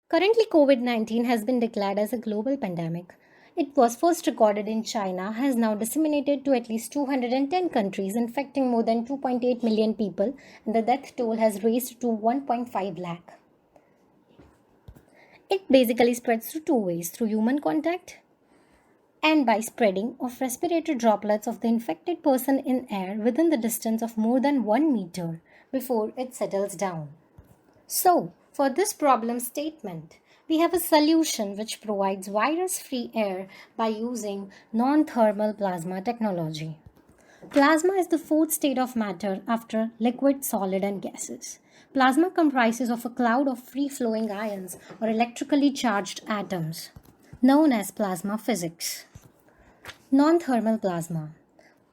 Currently, COVID-19 has been declared as a global pandemic. It was first recorded in China, has now disseminated to at least 210 countries, infecting more than 2.8 million people, and the death toll has raised to 1.5 lakh. It basically spreads through two ways, through human contact and by spreading of respiratory droplets of the infected person in air within the distance of more than 1 meter before it settles down. So, for this problem statement, we have a solution which provides virus-free air by using non-thermal plasma technology. Plasma is the fourth state of matter after liquid, solid, and gases. Plasma comprises of a cloud of free-flowing ions or electrically charged atoms, known as plasma physics. Non-thermal plasma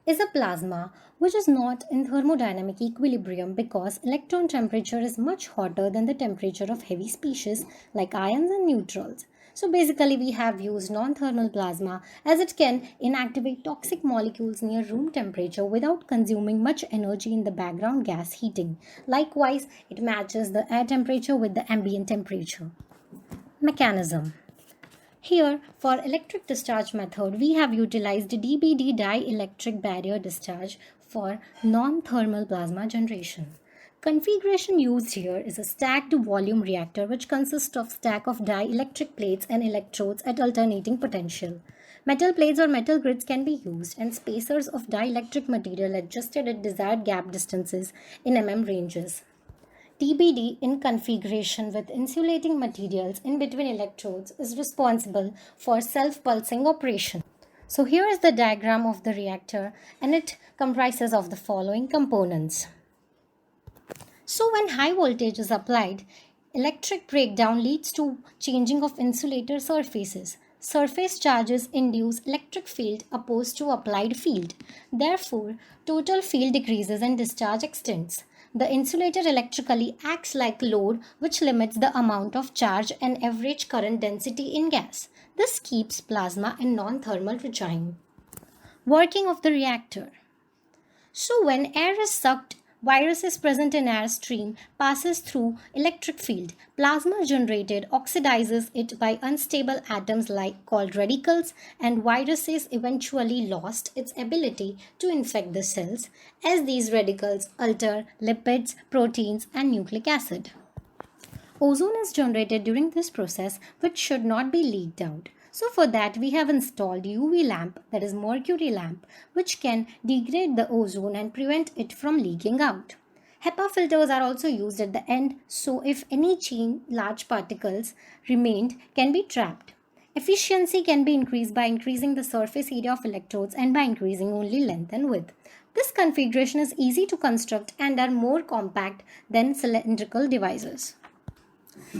is a plasma which is not in thermodynamic equilibrium because electron temperature is much hotter than the temperature of heavy species like ions and neutrals. So basically we have used non-thermal plasma as it can inactivate toxic molecules near room temperature without consuming much energy in the background gas heating. Likewise, it matches the air temperature with the ambient temperature. Mechanism. Here, for electric discharge method, we have utilized DBD dielectric barrier discharge for non-thermal plasma generation. Configuration used here is a stacked volume reactor which consists of stack of dielectric plates and electrodes at alternating potential. Metal plates or metal grids can be used and spacers of dielectric material adjusted at desired gap distances in ranges. TBD in configuration with insulating materials in between electrodes is responsible for self-pulsing operation. So here is the diagram of the reactor and it comprises of the following components. So when high voltage is applied, electric breakdown leads to changing of insulator surfaces. Surface charges induce electric field opposed to applied field. Therefore, total field decreases and discharge extends. The insulator electrically acts like load which limits the amount of charge and average current density in gas. This keeps plasma in non-thermal regime. Working of the reactor. So when air is sucked, viruses present in air stream passes through electric field. Plasma generated oxidizes it by unstable atoms called radicals, and viruses eventually lost its ability to infect the cells as these radicals alter lipids, proteins and nucleic acid. Ozone is generated during this process which should not be leaked out. So for that we have installed UV lamp, that is mercury lamp, which can degrade the ozone and prevent it from leaking out. HEPA filters are also used at the end, so if any large particles remained can be trapped. Efficiency can be increased by increasing the surface area of electrodes and by increasing only length and width. This configuration is easy to construct and are more compact than cylindrical devices.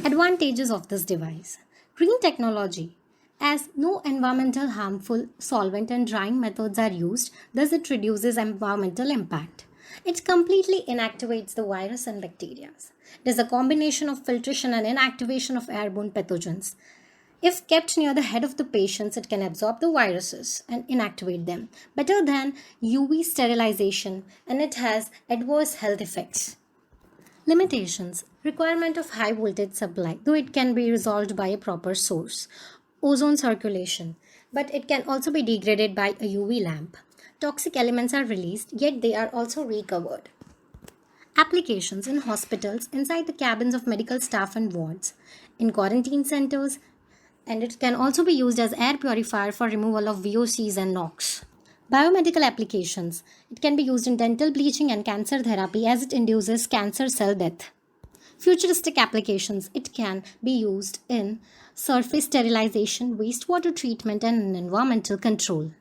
Advantages of this device. Green technology. As no environmental harmful solvent and drying methods are used, thus it reduces environmental impact. It completely inactivates the virus and bacteria. It is a combination of filtration and inactivation of airborne pathogens. If kept near the head of the patients, it can absorb the viruses and inactivate them, better than UV sterilization, and it has adverse health effects. Limitations. Requirement of high voltage supply, though it can be resolved by a proper source. Ozone circulation, but it can also be degraded by a UV lamp. Toxic elements are released, yet they are also recovered. Applications in hospitals, inside the cabins of medical staff and wards, in quarantine centers, and it can also be used as air purifier for removal of VOCs and NOx. Biomedical applications. It can be used in dental bleaching and cancer therapy as it induces cancer cell death. Futuristic applications. It can be used in surface sterilization, wastewater treatment and environmental control.